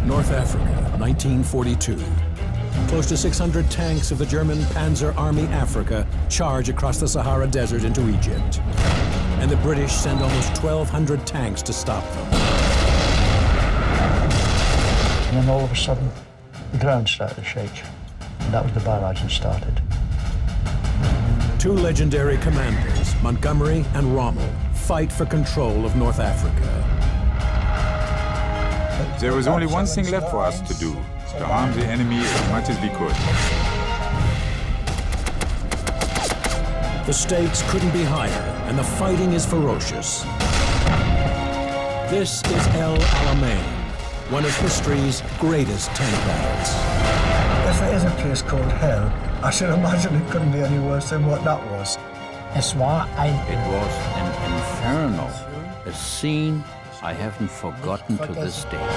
North Africa, 1942. Close to 600 tanks of the German Panzer Army Africa charge across the Sahara Desert into Egypt. And the British send almost 1,200 tanks to stop them. And then all of a sudden, the ground started to shake. And that was the barrage that started. Two legendary commanders, Montgomery and Rommel, fight for control of North Africa. There was only one thing left for us to do, to harm the enemy as much as we could. The stakes couldn't be higher, and the fighting is ferocious. This is El Alamein, one of history's greatest tank battles. If it is a place called hell, I should imagine it couldn't be any worse than what that was. It was an inferno, a scene I haven't forgotten to this day.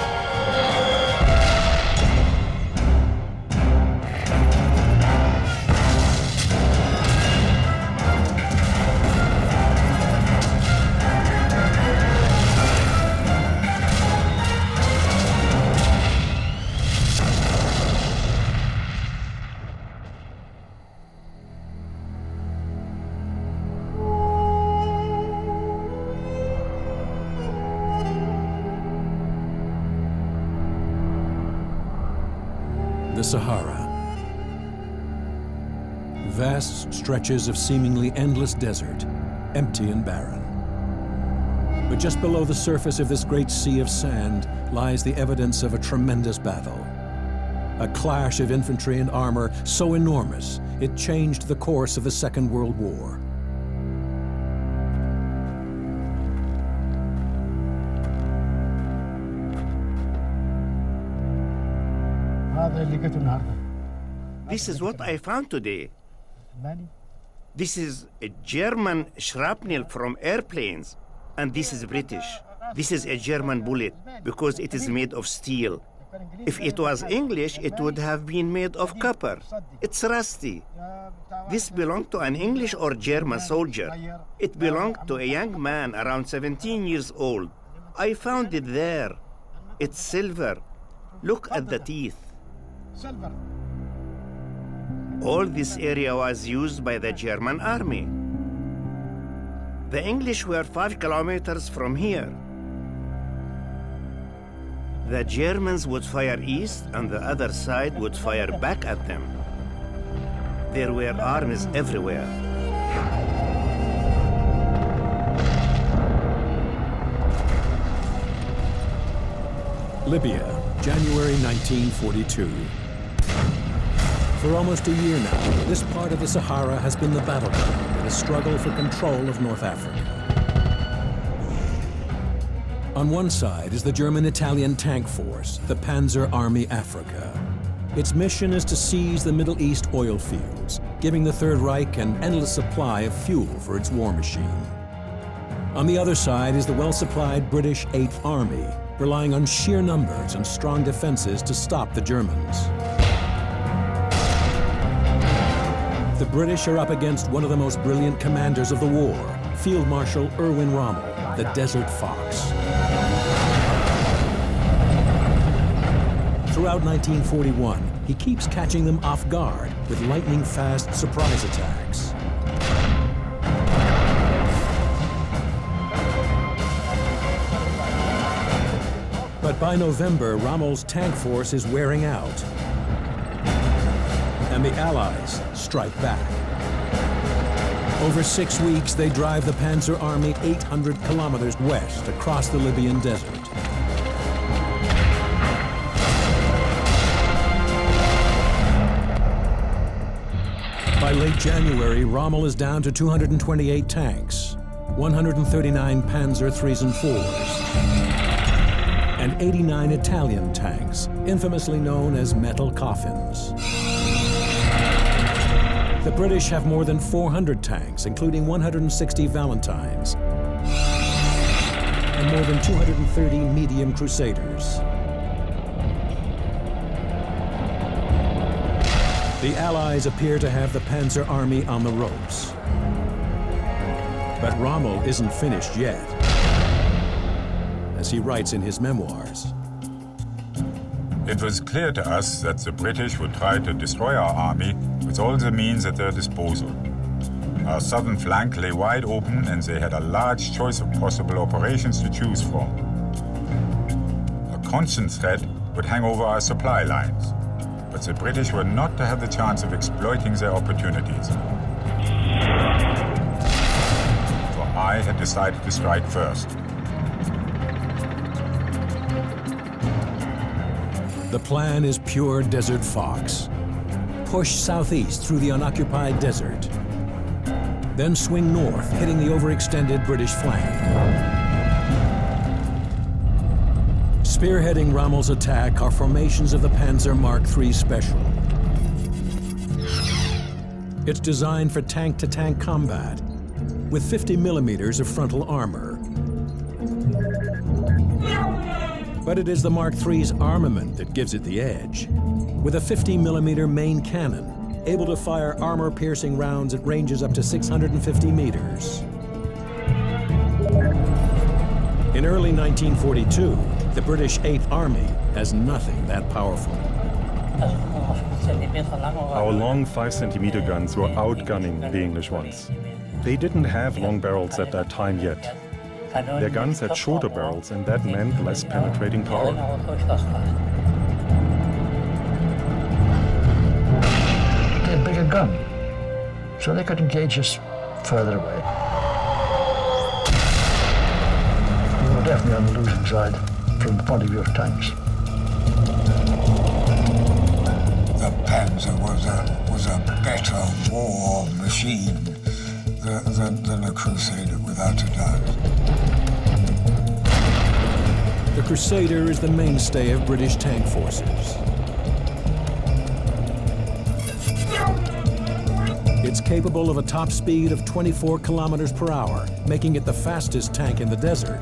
The Sahara. Vast stretches of seemingly endless desert, empty and barren. But just below the surface of this great sea of sand lies the evidence of a tremendous battle. A clash of infantry and armor so enormous, it changed the course of the Second World War. This is what I found today. This is a German shrapnel from airplanes, and this is British. This is a German bullet because it is made of steel. If it was English, it would have been made of copper. It's rusty. This belonged to an English or German soldier. It belonged to a young man around 17 years old. I found it there. It's silver. Look at the teeth. All this area was used by the German army. The English were 5 kilometers from here. The Germans would fire east, and the other side would fire back at them. There were armies everywhere. Libya, January 1942. For almost a year now, this part of the Sahara has been the battleground in a struggle for control of North Africa. On one side is the German-Italian tank force, the Panzer Army Africa. Its mission is to seize the Middle East oil fields, giving the Third Reich an endless supply of fuel for its war machine. On the other side is the well-supplied British 8th Army, relying on sheer numbers and strong defenses to stop the Germans. The British are up against one of the most brilliant commanders of the war, Field Marshal Erwin Rommel, the Desert Fox. Throughout 1941, he keeps catching them off guard with lightning-fast surprise attacks. But by November, Rommel's tank force is wearing out, and the Allies strike back. Over 6 weeks, they drive the Panzer Army 800 kilometers west across the Libyan desert. By late January, Rommel is down to 228 tanks, 139 Panzer IIIs and IVs, and 89 Italian tanks, infamously known as metal coffins. The British have more than 400 tanks, including 160 Valentines, and more than 230 medium Crusaders. The Allies appear to have the Panzer Army on the ropes. But Rommel isn't finished yet. As he writes in his memoirs, It was clear to us that the British would try to destroy our army with all the means at their disposal. Our southern flank lay wide open and they had a large choice of possible operations to choose from. A constant threat would hang over our supply lines, but the British were not to have the chance of exploiting their opportunities. For I had decided to strike first. The plan is pure desert fox. Push southeast through the unoccupied desert. Then swing north, hitting the overextended British flank. Spearheading Rommel's attack are formations of the Panzer Mark III Special. It's designed for tank-to-tank combat, with 50 millimeters of frontal armor. But it is the Mark III's armament that gives it the edge, with a 50-millimeter main cannon, able to fire armor-piercing rounds at ranges up to 650 meters. In early 1942, the British 8th Army has nothing that powerful. Our long 5-centimeter guns were outgunning the English ones. They didn't have long barrels at that time yet. Their guns had shorter barrels, and that meant less penetrating power. They had a bigger gun, so they could engage us further away. We were definitely on the losing side from the point of view of tanks. The Panzer was a better war machine than a Crusader, without a doubt. The Crusader is the mainstay of British tank forces. It's capable of a top speed of 24 kilometers per hour, making it the fastest tank in the desert.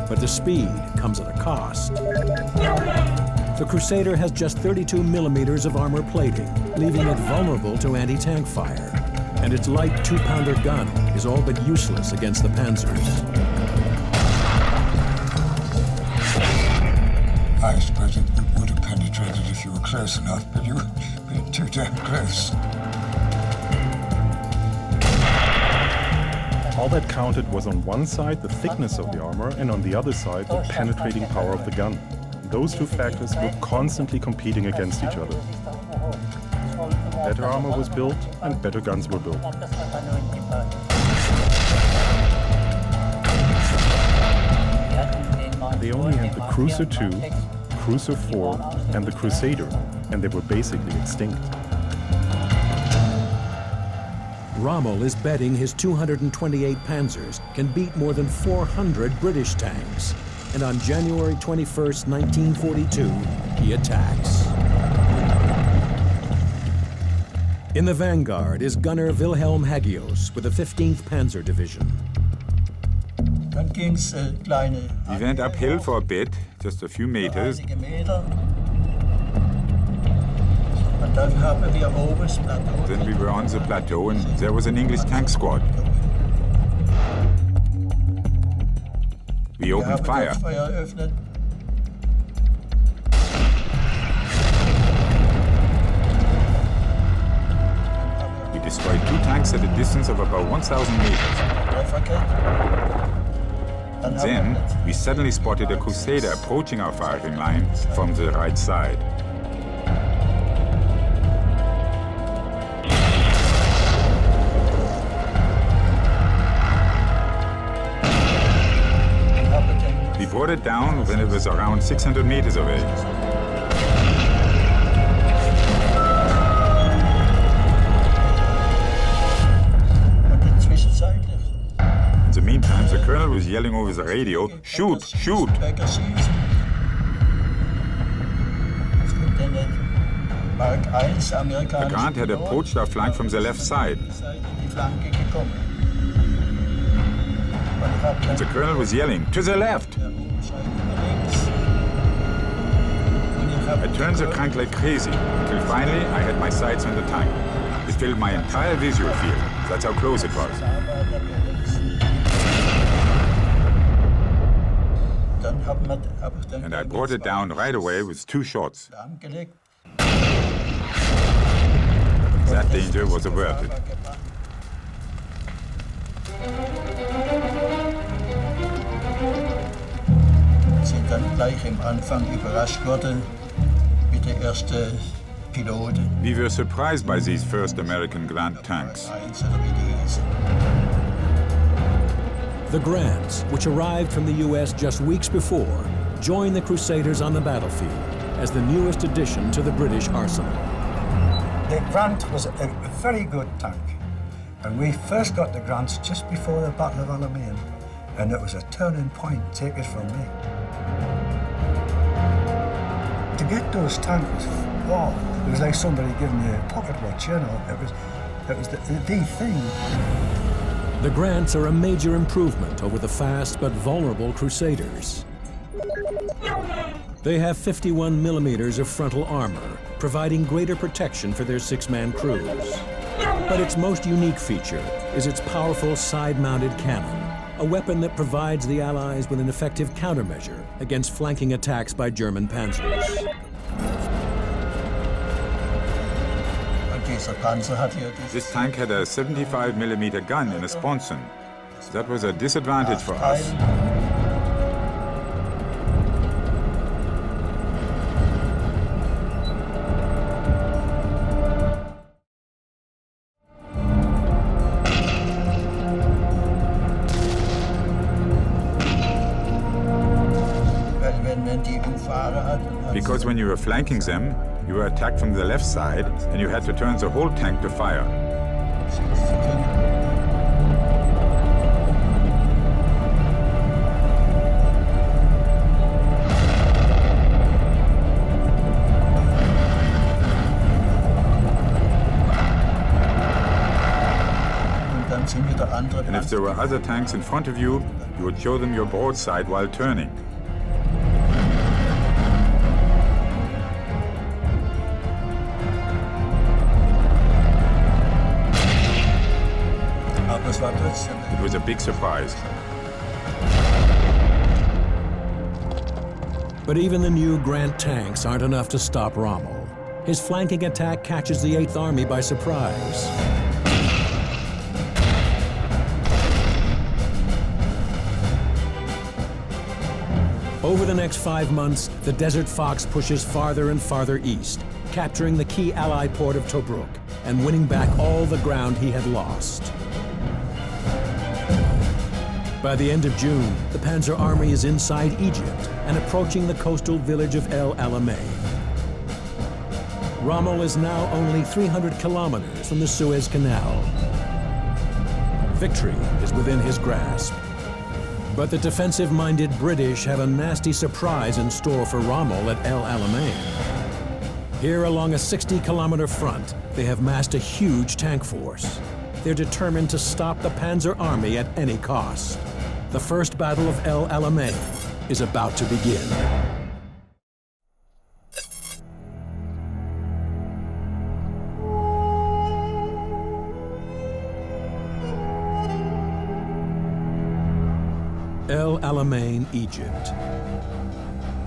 But the speed comes at a cost. The Crusader has just 32 millimeters of armor plating, leaving it vulnerable to anti-tank fire. And its light 2-pounder gun is all but useless against the Panzers. I suppose it would have penetrated if you were close enough, but you were too damn close. All that counted was on one side the thickness of the armor, and on the other side the penetrating power of the gun. Those two factors were constantly competing against each other. Better armor was built and better guns were built. They only had the Cruiser II, Cruiser IV, and the Crusader, and they were basically extinct. Rommel is betting his 228 Panzers can beat more than 400 British tanks. And on January 21st, 1942, he attacks. In the vanguard is gunner Wilhelm Hagios with the 15th Panzer Division. We went uphill for a bit, just a few meters. Then we were on the plateau and there was an English tank squad. We opened fire. We destroyed 2 tanks at a distance of about 1,000 meters. And then we suddenly spotted a Crusader approaching our firing line from the right side. We brought it down when it was around 600 meters away. In the meantime, the colonel was yelling over the radio, "Shoot, shoot!" The Grant had approached our flank from the left side. And the colonel was yelling, "To the left!" I turned the crank like crazy, until finally I had my sights on the tank. It filled my entire visual field. That's how close it was. And I brought it down right away with 2 shots. That danger was averted. Sind dann gleich im Anfang überrascht worden mit der ersten Pilot. We were surprised by these first American Grant tanks. The Grants, which arrived from the US just weeks before, joined the Crusaders on the battlefield as the newest addition to the British arsenal. The Grant was a very good tank, and we first got the Grants just before the Battle of Alamein, and it was a turning point, take it from me. To get those tanks, wow, it was like somebody giving you a pocket watch, you know. It was the thing. The Grants are a major improvement over the fast but vulnerable Crusaders. They have 51 millimeters of frontal armor, providing greater protection for their 6-man crews. But its most unique feature is its powerful side-mounted cannon, a weapon that provides the Allies with an effective countermeasure against flanking attacks by German panzers. This tank had a 75 millimeter gun in a sponson. That was a disadvantage for us. Because when you were flanking them, you were attacked from the left side, and you had to turn the whole tank to fire. And if there were other tanks in front of you, you would show them your broadside while turning. It was a big surprise. But even the new Grant tanks aren't enough to stop Rommel. His flanking attack catches the 8th Army by surprise. Over the next 5 months, the Desert Fox pushes farther and farther east, capturing the key Allied port of Tobruk and winning back all the ground he had lost. By the end of June, the Panzer Army is inside Egypt and approaching the coastal village of El Alamein. Rommel is now only 300 kilometers from the Suez Canal. Victory is within his grasp. But the defensive-minded British have a nasty surprise in store for Rommel at El Alamein. Here along a 60-kilometer front, they have massed a huge tank force. They're determined to stop the Panzer Army at any cost. The first battle of El Alamein is about to begin. El Alamein, Egypt.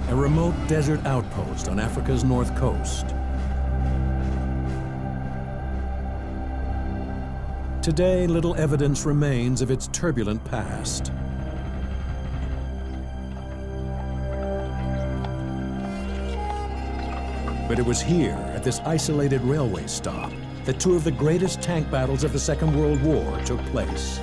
A remote desert outpost on Africa's north coast. Today, little evidence remains of its turbulent past. But it was here, at this isolated railway stop, that 2 of the greatest tank battles of the Second World War took place.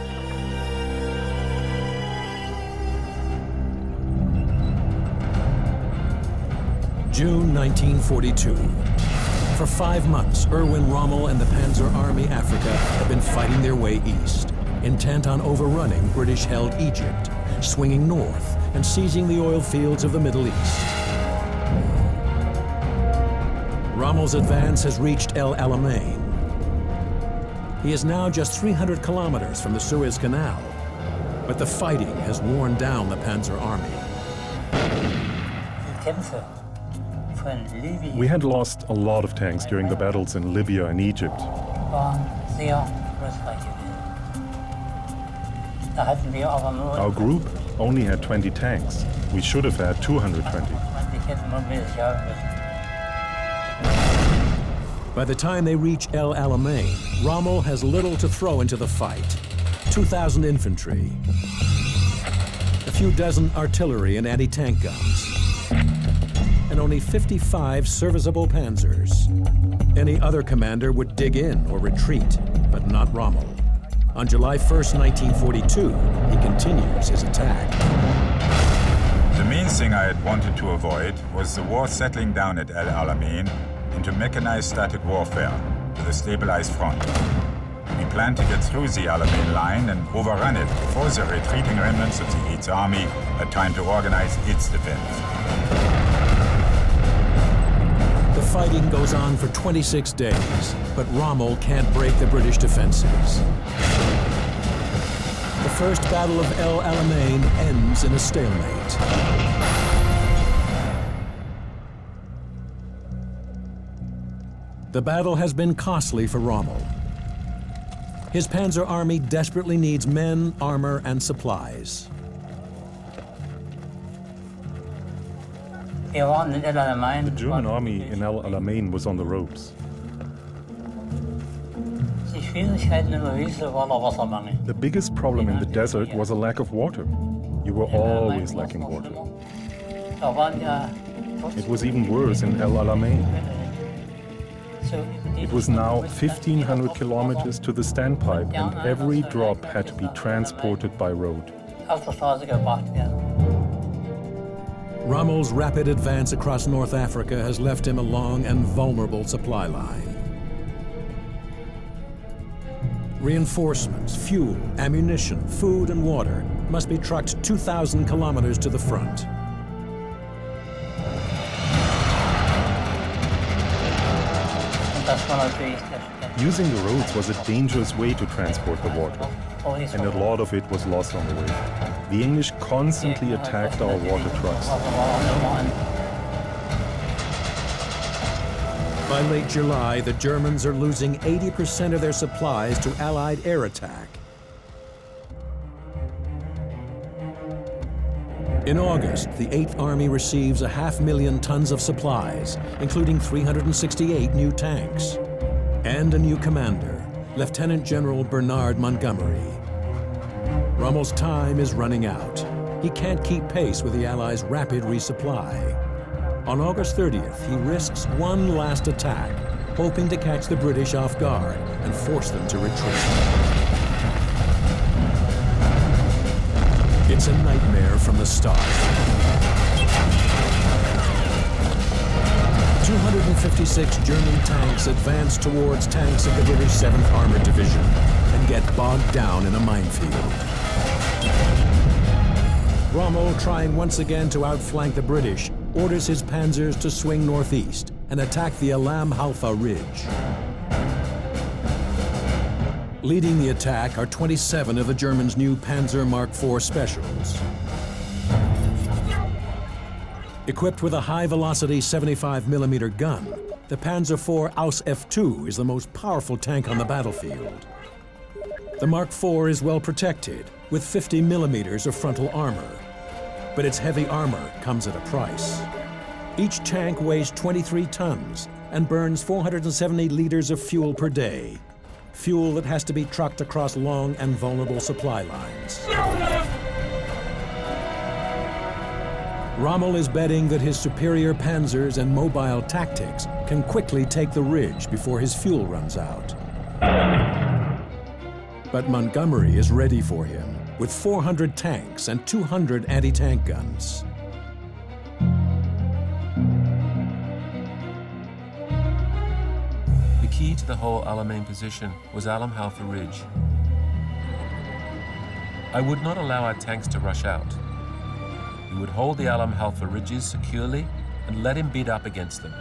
June 1942. For 5 months, Erwin, Rommel, and the Panzer Army Africa have been fighting their way east, intent on overrunning British-held Egypt, swinging north, and seizing the oil fields of the Middle East. Rommel's advance has reached El Alamein. He is now just 300 kilometers from the Suez Canal, but the fighting has worn down the Panzer Army. We had lost a lot of tanks during the battles in Libya and Egypt. Our group only had 20 tanks. We should have had 220. By the time they reach El Alamein, Rommel has little to throw into the fight. 2,000 infantry, a few dozen artillery and anti-tank guns, and only 55 serviceable panzers. Any other commander would dig in or retreat, but not Rommel. On July 1st, 1942, he continues his attack. The main thing I had wanted to avoid was the war settling down at El Alamein into mechanized static warfare with a stabilized front. We planned to get through the Alamein line and overrun it before the retreating remnants of the 8th Army had time to organize its defense. The fighting goes on for 26 days, but Rommel can't break the British defenses. The First Battle of El Alamein ends in a stalemate. The battle has been costly for Rommel. His Panzer Army desperately needs men, armor, and supplies. The German army in El Alamein was on the ropes. The biggest problem in the desert was a lack of water. You were always lacking water. It was even worse in El Alamein. It was now 1,500 kilometers to the standpipe, and every drop had to be transported by road. Rommel's rapid advance across North Africa has left him a long and vulnerable supply line. Reinforcements, fuel, ammunition, food, and water must be trucked 2,000 kilometers to the front. Using the roads was a dangerous way to transport the water, and a lot of it was lost on the way. The English constantly attacked our water trucks. By late July, the Germans are losing 80% of their supplies to Allied air attack. In August, the 8th Army receives 500,000 tons of supplies, including 368 new tanks, and a new commander, Lieutenant General Bernard Montgomery. Rommel's time is running out. He can't keep pace with the Allies' rapid resupply. On August 30th, he risks one last attack, hoping to catch the British off guard and force them to retreat. It's a nightmare from the start. 256 German tanks advance towards tanks of the British 7th Armored Division and get bogged down in a minefield. Rommel, trying once again to outflank the British, orders his panzers to swing northeast and attack the Alamein ridge. Leading the attack are 27 of the Germans' new Panzer Mark IV Specials. Equipped with a high-velocity 75mm gun, the Panzer IV Aus F2 is the most powerful tank on the battlefield. The Mark IV is well protected, with 50mm of frontal armor. But its heavy armor comes at a price. Each tank weighs 23 tons and burns 470 liters of fuel per day. Fuel that has to be trucked across long and vulnerable supply lines. Rommel is betting that his superior panzers and mobile tactics can quickly take the ridge before his fuel runs out. But Montgomery is ready for him, with 400 tanks and 200 anti-tank guns. The key to the whole Alamein position was Alamein ridge. I would not allow our tanks to rush out. We would hold the Alamein ridges securely and let him beat up against them.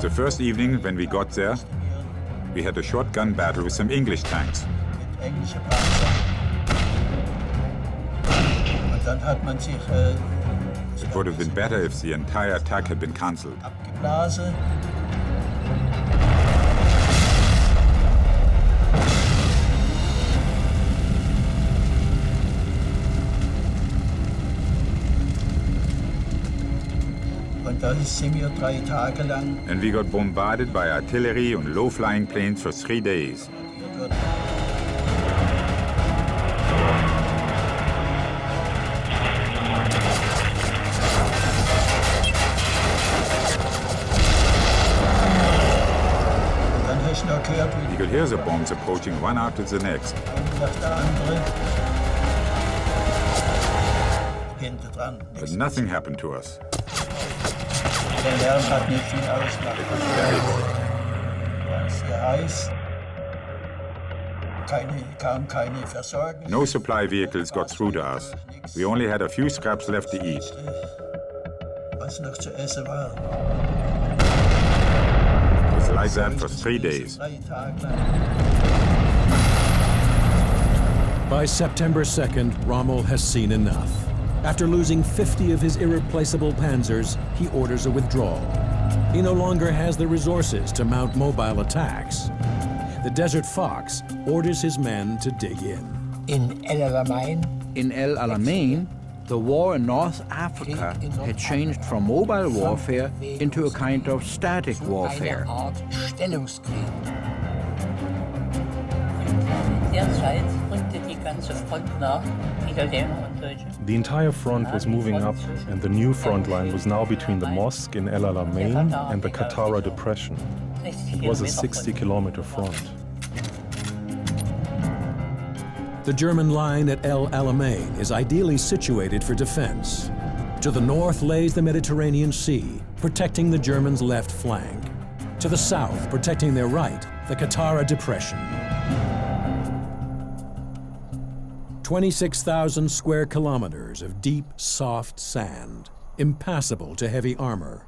The first evening when we got there, we had a shotgun battle with some English tanks. It would have been better if the entire attack had been cancelled. And we got bombarded by artillery and low-flying planes for 3 days. You could hear the bombs approaching one after the next. But nothing happened to us. No supply vehicles got through to us. We only had a few scraps left to eat. It was like that for 3 days. By September 2nd, Rommel has seen enough. After losing 50 of his irreplaceable panzers, he orders a withdrawal. He no longer has the resources to mount mobile attacks. The Desert Fox orders his men to dig in. In El Alamein, the war in North Africa had changed from mobile warfare into a kind of static warfare. The entire front was moving up, and the new front line was now between the mosque in El Alamein and the Katara Depression. It was a 60-kilometer front. The German line at El Alamein is ideally situated for defense. To the north lays the Mediterranean Sea, protecting the Germans' left flank. To the south, protecting their right, the Katara Depression. 26,000 square kilometers of deep, soft sand, impassable to heavy armor.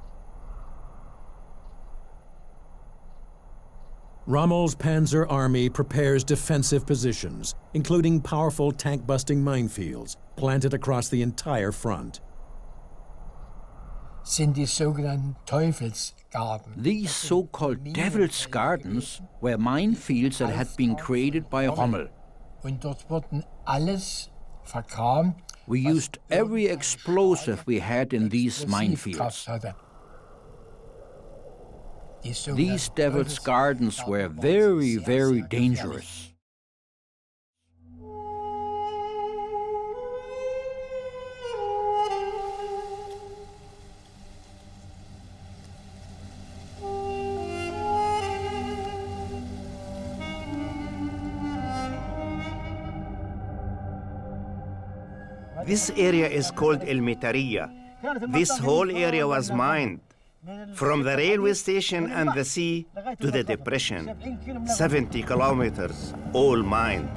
Rommel's Panzer Army prepares defensive positions, including powerful tank-busting minefields planted across the entire front. These so-called Devil's Gardens were minefields that had been created by Rommel. We used every explosive we had in these minefields. These Devil's Gardens were very, very dangerous. This area is called El Mitariya. This whole area was mined. From the railway station and the sea to the depression, 70 kilometers, all mined.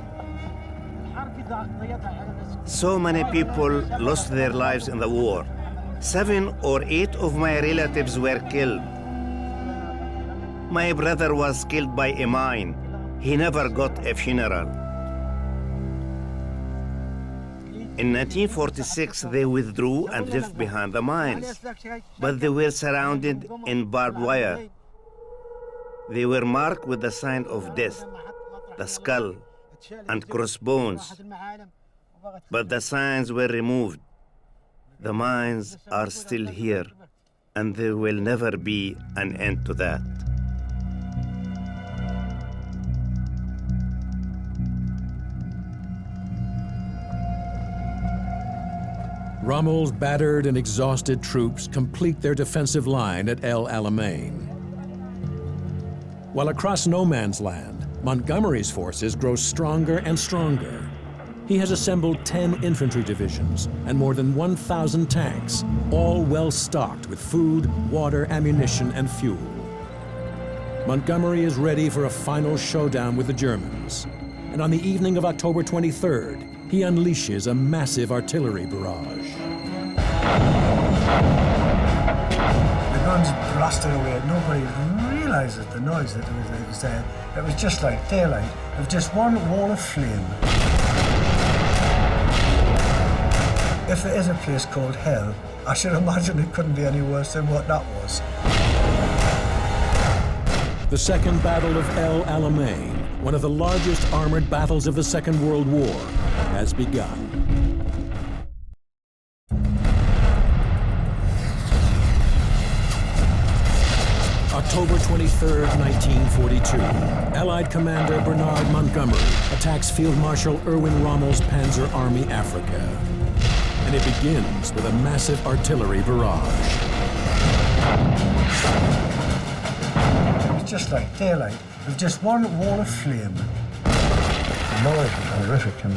So many people lost their lives in the war. 7 or 8 of my relatives were killed. My brother was killed by a mine. He never got a funeral. In 1946, they withdrew and left behind the mines, but they were surrounded in barbed wire. They were marked with the sign of death, the skull, and crossbones, but the signs were removed. The mines are still here, and there will never be an end to that. Rommel's battered and exhausted troops complete their defensive line at El Alamein. While across no man's land, Montgomery's forces grow stronger and stronger. He has assembled 10 infantry divisions and more than 1,000 tanks, all well stocked with food, water, ammunition, and fuel. Montgomery is ready for a final showdown with the Germans, and on the evening of October 23rd, he unleashes a massive artillery barrage. The guns blasted away. Nobody realizes the noise that was there. It was just like daylight. It was just one wall of flame. If there is a place called hell, I should imagine it couldn't be any worse than what that was. The Second Battle of El Alamein, one of the largest armored battles of the Second World War, has begun. October 23, 1942, Allied Commander Bernard Montgomery attacks Field Marshal Erwin Rommel's Panzer Army Africa. And it begins with a massive artillery barrage. It's just like daylight, with just one wall of flame. The noise was horrific, and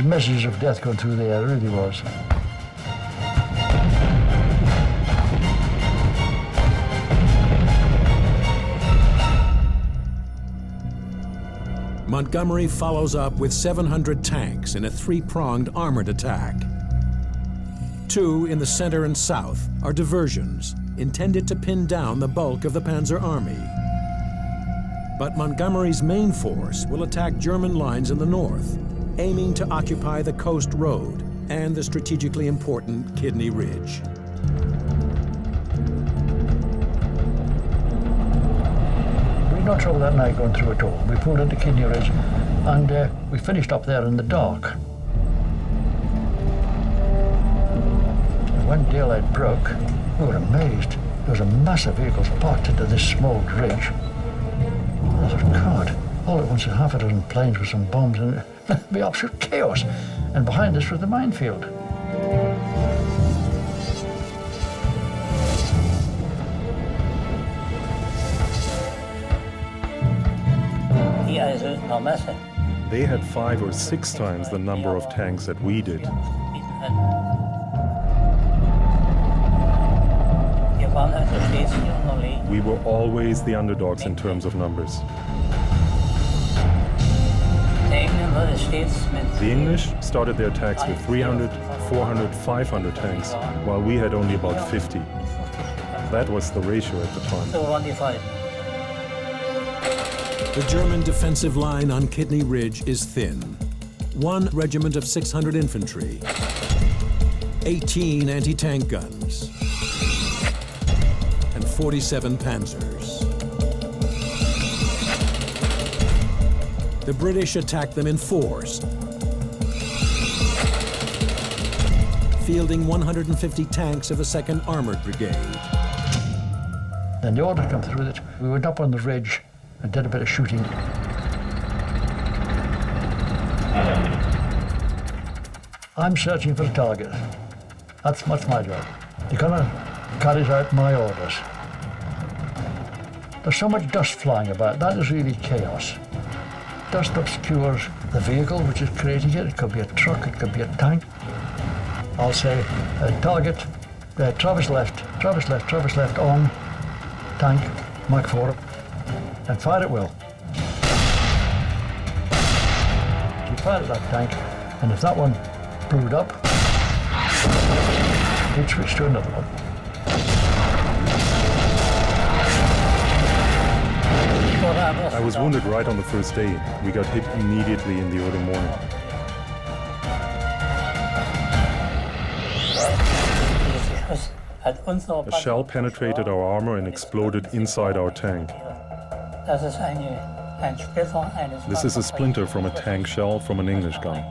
messages of death going through the air, it really was. Montgomery follows up with 700 tanks in a three-pronged armored attack. 2 in the center and south are diversions intended to pin down the bulk of the Panzer Army. But Montgomery's main force will attack German lines in the north, aiming to occupy the Coast Road and the strategically important Kidney Ridge. No trouble that night going through at all. We pulled into Kidney Ridge and we finished up there in the dark. When daylight broke, we were amazed. There was a mass of vehicles parked into this smoked ridge. I thought, God, all at once half a dozen planes with some bombs and it'd be absolute chaos. And behind us was the minefield. They had 5 or 6 times the number of tanks that we did. We were always the underdogs in terms of numbers. The English started their attacks with 300, 400, 500 tanks, while we had only about 50. That was the ratio at the time. The German defensive line on Kidney Ridge is thin. 1 regiment of 600 infantry, 18 anti-tank guns, and 47 panzers. The British attacked them in force, fielding 150 tanks of the 2nd Armoured Brigade. Then the order came through that we went up on the ridge and did a bit of shooting. I'm searching for a target. That's my job. The gunner carries out my orders. There's so much dust flying about, that is really chaos. Dust obscures the vehicle which is creating it. It could be a truck, it could be a tank. I'll say, target, traverse left, on, tank, Mach 4. And fire at will. You fire at that tank, and if that one blew up, you'd switch to another one. I was wounded right on the first day. We got hit immediately in the early morning. A shell penetrated our armor and exploded inside our tank. This is a splinter from a tank shell from an English gun.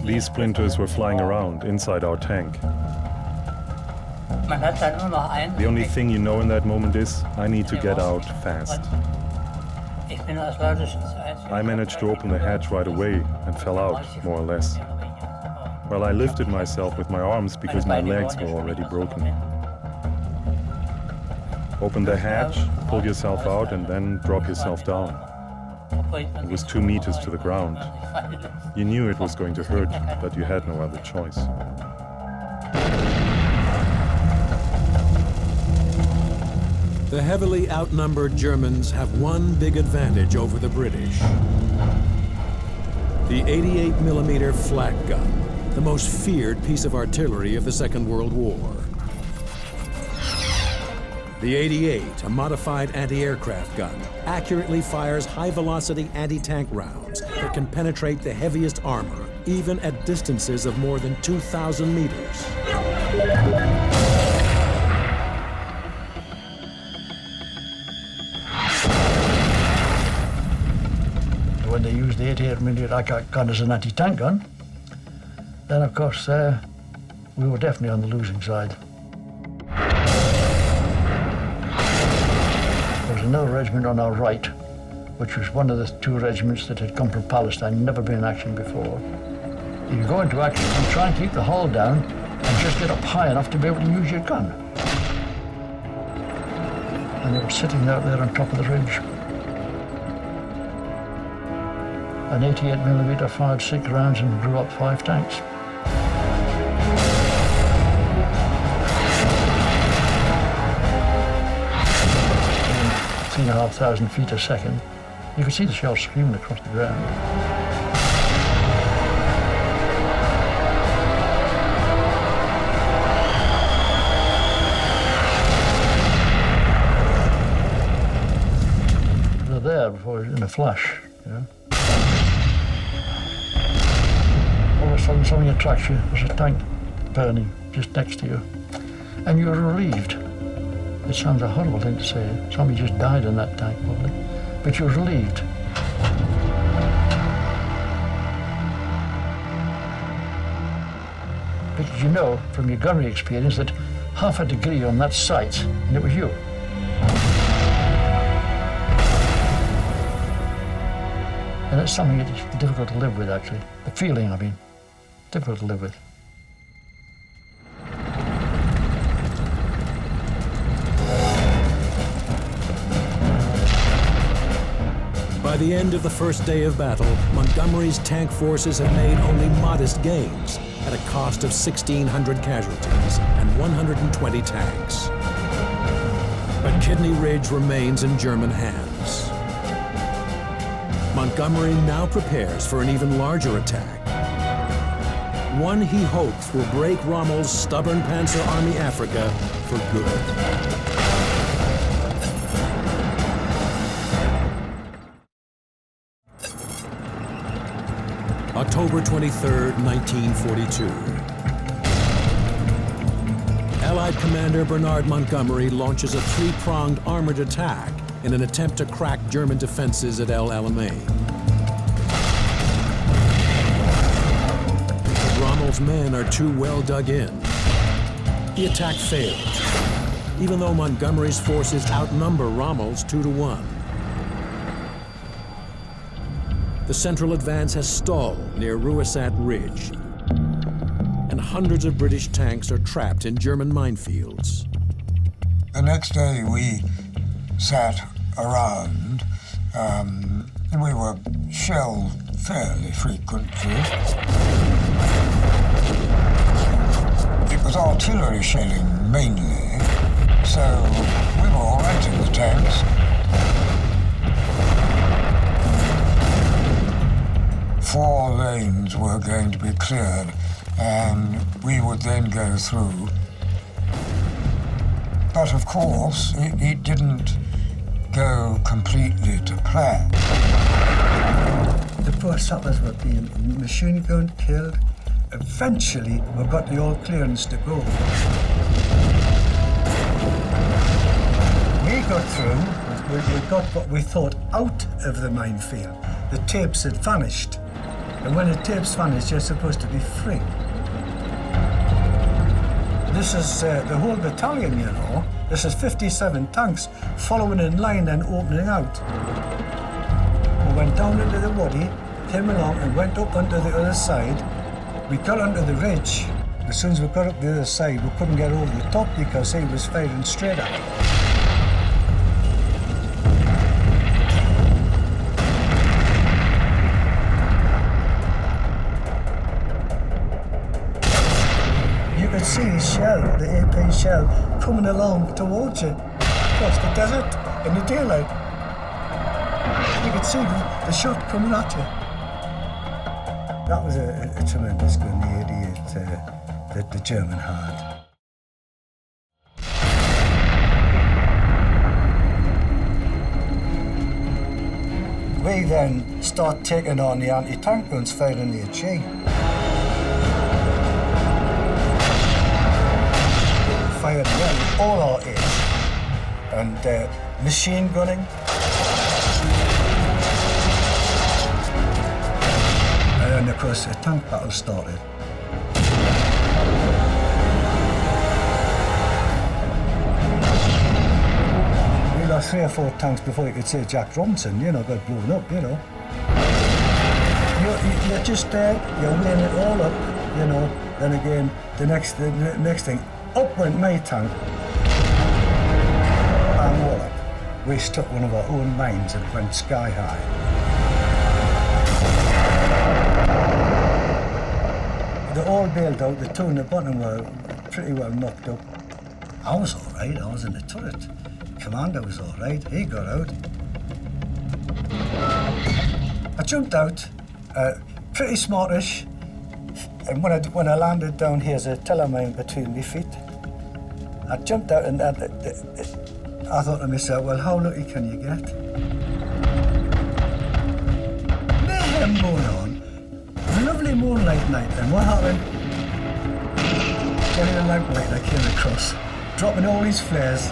These splinters were flying around inside our tank. The only thing you know in that moment is, I need to get out fast. I managed to open the hatch right away and fell out, more or less. Well, I lifted myself with my arms because my legs were already broken. Open the hatch, pull yourself out, and then drop yourself down. It was 2 meters to the ground. You knew it was going to hurt, but you had no other choice. The heavily outnumbered Germans have one big advantage over the British. The 88mm flak gun, the most feared piece of artillery of the Second World War. The 88, a modified anti-aircraft gun, accurately fires high-velocity anti-tank rounds that can penetrate the heaviest armor, even at distances of more than 2,000 meters. the 88mm gun as an anti-tank gun, then of course we were definitely on the losing side. There was another regiment on our right, which was one of the 2 regiments that had come from Palestine, never been in action before. You go into action and try and keep the hull down and just get up high enough to be able to use your gun. And they were sitting out there on top of the ridge. An 88mm fired 6 rounds and blew up 5 tanks. 3,500 feet a second. You could see the shells screaming across the ground. They're there before in a flash, you know. All of a sudden something attracts you. There's a tank burning just next to you. And you're relieved. It sounds a horrible thing to say. Somebody just died in that tank, probably. But you're relieved. Because you know from your gunnery experience that half a degree on that sight, and it was you. And it's something that's difficult to live with, actually. The feeling, I mean, difficult to live with. By the end of the first day of battle, Montgomery's tank forces had made only modest gains at a cost of 1,600 casualties and 120 tanks. But Kidney Ridge remains in German hands. Montgomery now prepares for an even larger attack. One he hopes will break Rommel's stubborn Panzer Army Africa for good. October 23, 1942. Allied Commander Bernard Montgomery launches a 3-pronged armored attack in an attempt to crack German defenses at El Alamein. But Rommel's men are too well dug in. The attack fails, even though Montgomery's forces outnumber Rommel's 2-to-1. The central advance has stalled near Ruisat Ridge, and hundreds of British tanks are trapped in German minefields. The next day we sat around, we were shelled fairly frequently. It was artillery shelling mainly, so we were all right in the tanks. 4 lanes were going to be cleared, and we would then go through. But of course, it didn't go completely to plan. The poor sappers were being machine gun killed. Eventually, we got the all clearance to go. We got through, we got what we thought out of the minefield. The tapes had vanished. And when the tapes vanish, you're supposed to be free. This is the whole battalion, you know. This is 57 tanks following in line and opening out. We went down into the wadi, came along and went up onto the other side. We got onto the ridge. As soon as we got up the other side, we couldn't get over the top because he was firing straight at us. See the shell, the AP shell, coming along towards you across the desert in the daylight. You could see the shot coming at you. That was a tremendous gun, the 88 that the German had. We then start taking on the anti-tank guns firing the HE. Fired well, all our aim, and machine gunning. when, of course, a tank battle started. We lost 3 or 4 tanks before you could say Jack Robinson, you know, got blown up, you know. You're just there, you're weighing it all up, you know. Then again, the next thing, up went my tank. And what? We struck one of our own mines and went sky high. They all bailed out, the 2 in the bottom were pretty well knocked up. I was all right, I was in the turret. Commander was all right, he got out. I jumped out, pretty smartish, and when I landed down here's a Alamein between my feet. I jumped out and I thought to myself, well, how lucky can you get? Mayhem going on. Lovely moonlight night, and what happened? Getting a lamplight I came across, dropping all these flares,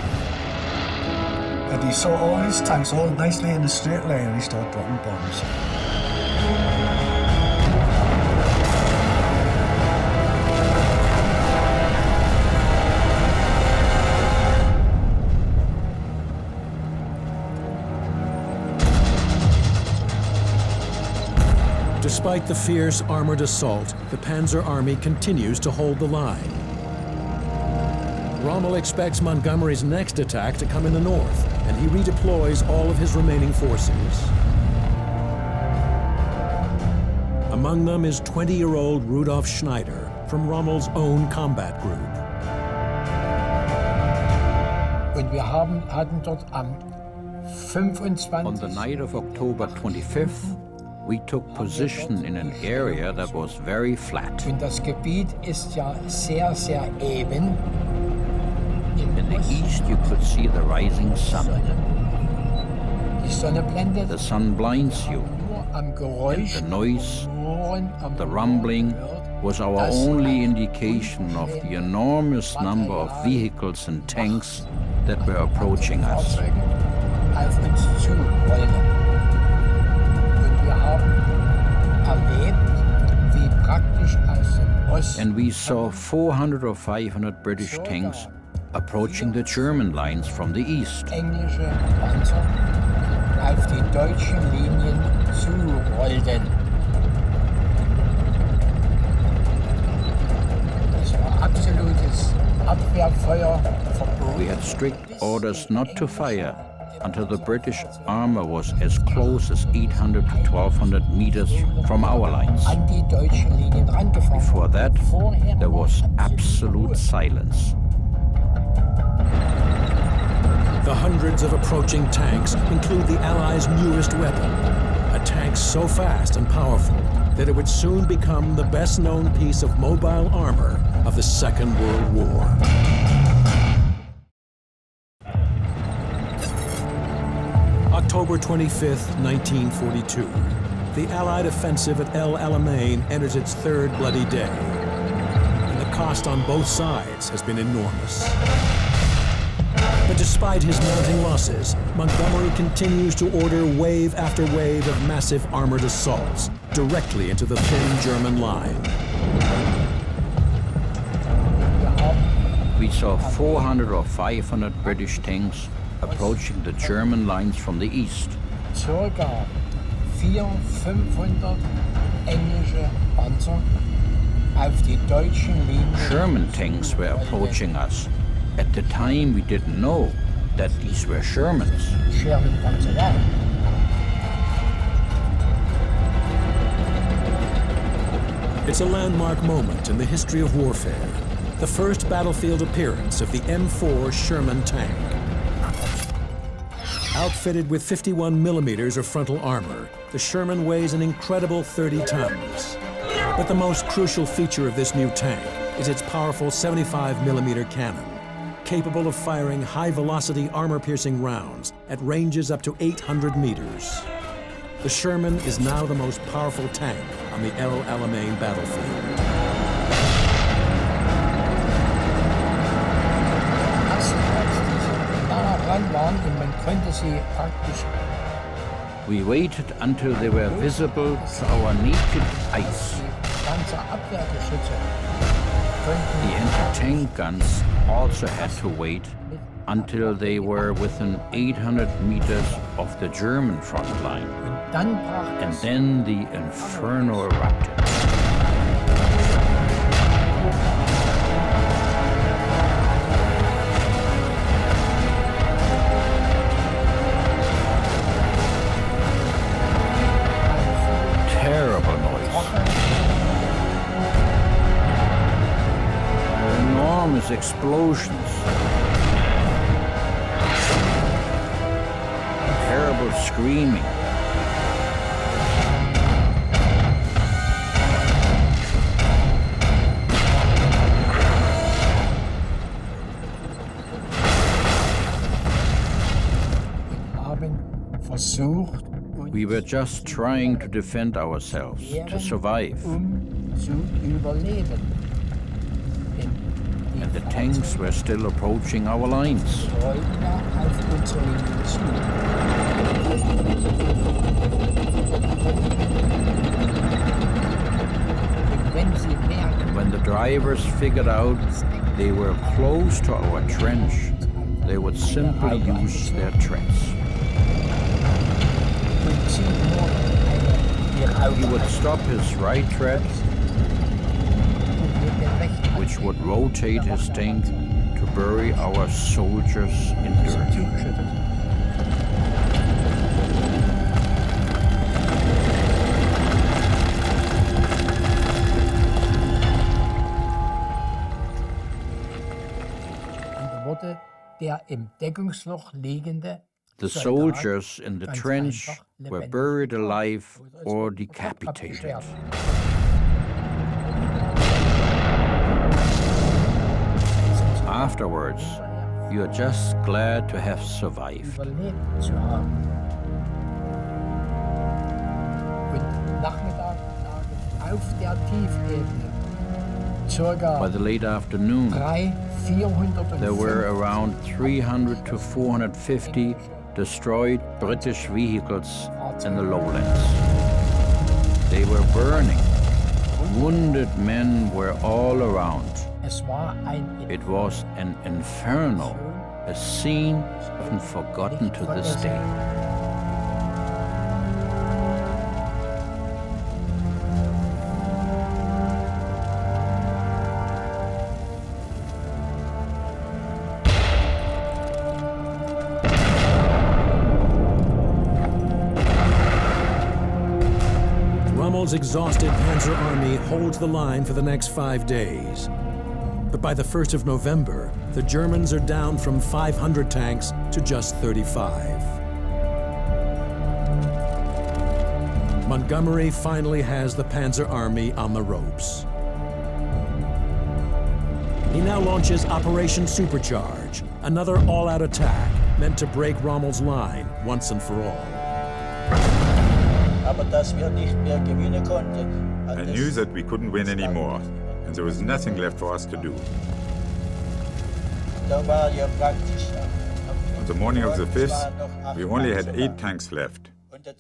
and he saw all these tanks all nicely in a straight line, and he started dropping bombs. Despite the fierce armored assault, the Panzer Army continues to hold the line. Rommel expects Montgomery's next attack to come in the north, and he redeploys all of his remaining forces. Among them is 20-year-old Rudolf Schneider from Rommel's own combat group. Und wir hatten dort am 25. On the night of October 25th, we took position in an area that was very flat. Und das Gebiet ist ja sehr, sehr eben. In the east, you could see the rising sun. Die Sonne blendet. The sun blinds you. Am Geräusch, The noise, the rumbling, was our only indication of the enormous number of vehicles and tanks that were approaching us. Auf uns zurollen. Und wir haben erlebt, wie praktisch aus dem Osten. And we saw 400 or 500 British tanks approaching the German lines from the east. Englische Panzer auf die deutschen Linien zurollten. Es war absolutes Abwehrfeuer verboten. We had strict orders not to fire until the British armor was as close as 800 to 1200 meters from our lines. An die deutschen Linien rangefahren. Before that, there was absolute silence. The hundreds of approaching tanks include the Allies' newest weapon, a tank so fast and powerful that it would soon become the best-known piece of mobile armor of the Second World War. October 25th, 1942. The Allied offensive at El Alamein enters its 3rd bloody day, and the cost on both sides has been enormous. But despite his mounting losses, Montgomery continues to order wave after wave of massive armored assaults directly into the thin German line. We saw 400 or 500 British tanks approaching the German lines from the east. Circa 400-500 englische Panzer auf die deutschen Linien. German tanks were approaching us. At the time, we didn't know that these were Shermans. Sherman Panzer, ja. It's a landmark moment in the history of warfare, the first battlefield appearance of the M4 Sherman tank. Outfitted with 51 millimeters of frontal armor, the Sherman weighs an incredible 30 tons. But the most crucial feature of this new tank is its powerful 75 millimeter cannon, capable of firing high-velocity armor-piercing rounds at ranges up to 800 meters. The Sherman is now the most powerful tank on the El Alamein battlefield. We waited until they were visible to our naked eyes. The anti-tank guns also had to wait until they were within 800 meters of the German front line. And then the Inferno erupted. Terrible noise. Enormous explosions. Terrible screaming. We were just trying to defend ourselves, to survive. And the tanks were still approaching our lines. And when the drivers figured out they were close to our trench, they would simply use their treads. He would stop his right tread, which would rotate his tank to bury our soldiers in dirt. The soldiers in the trench were buried alive or decapitated. Afterwards, you're just glad to have survived. By the late afternoon, there were around 300 to 450 destroyed British vehicles in the lowlands. They were burning. Wounded men were all around. It was an inferno, a scene often forgotten to this day. Rommel's exhausted Panzer Army holds the line for the next 5 days. But by the 1st of November, the Germans are down from 500 tanks to just 35. Montgomery finally has the Panzer Army on the ropes. He now launches Operation Supercharge, another all-out attack meant to break Rommel's line once and for all. I knew that we couldn't win anymore, and there was nothing left for us to do. On the morning of the 5th, we only had 8 tanks left,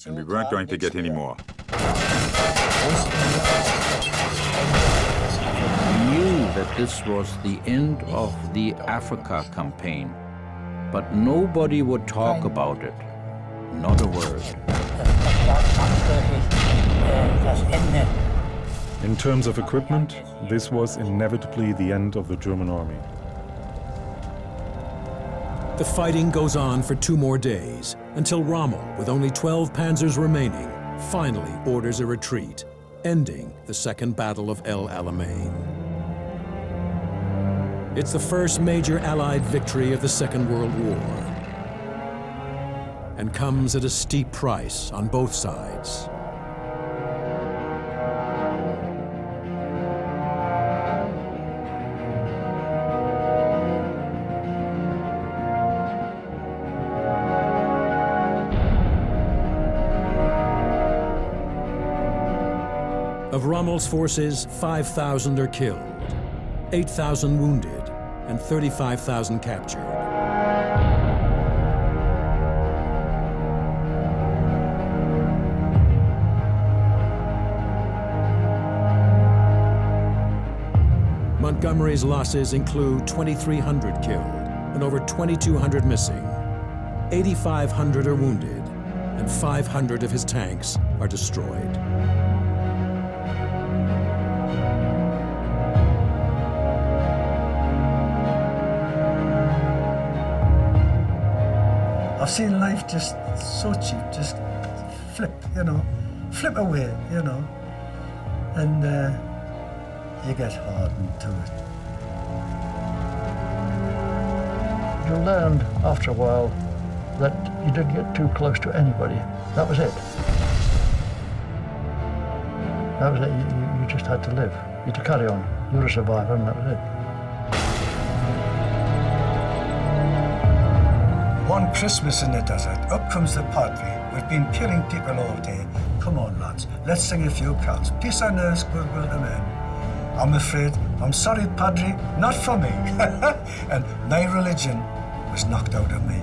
and we weren't going to get any more. We knew that this was the end of the Africa campaign, but nobody would talk about it, not a word. In terms of equipment, this was inevitably the end of the German army. The fighting goes on for 2 more days, until Rommel, with only 12 panzers remaining, finally orders a retreat, ending the Second Battle of El Alamein. It's the first major Allied victory of the Second World War, and comes at a steep price on both sides. Of Rommel's forces, 5,000 are killed, 8,000 wounded, and 35,000 captured. Montgomery's losses include 2,300 killed and over 2,200 missing. 8,500 are wounded, and 500 of his tanks are destroyed. I've seen life just so cheap, just flip, you know, flip away, you know, and you get hardened to it. You learned after a while that you didn't get too close to anybody. That was it. That was it. You just had to live. You had to carry on. You were a survivor, and that was it. One Christmas in the desert, up comes the Padre. We've been killing people all day. Come on, lads, let's sing a few carols. Peace on earth, goodwill to men. I'm afraid, I'm sorry, Padre, not for me. And my religion was knocked out of me.